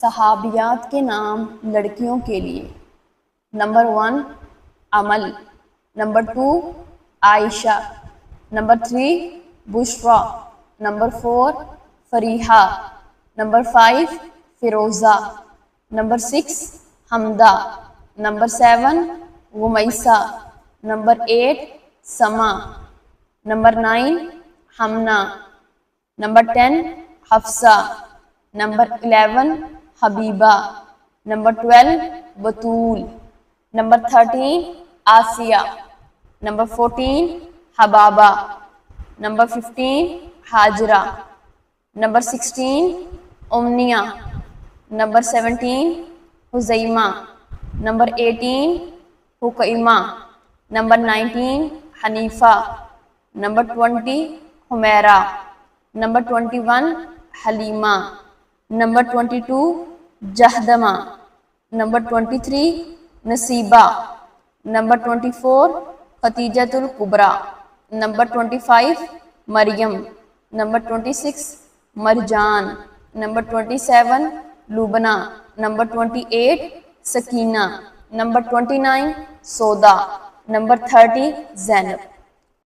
صحابیات کے نام لڑکیوں کے لیے: نمبر 1 امل، نمبر 2 عائشہ، number 3 Bushra, number 4 Fariha, number 5 Feroza, number 6 Hamda, number 7 Ghumaisa, number 8 Sama, number 9 Hamna, number 10 Hafsa, number 11 Habiba, number 12 Batool, number 13 Asiya, number 14 Hababa, number 15 Hajra, number 16 Umniya, number 17 Huzaima, number 18 Hakima, number 19 Hanifa, number 20 Humaira, number 21 Halima, number 22 جہدمہ، number 23 Nusaiba, number 24 Khadijah al-Kubra, number 25 مریم، number 26 مرجان، number 27 لبنہ، number 28 Sakina, number 29 سودا، number 30 زینب۔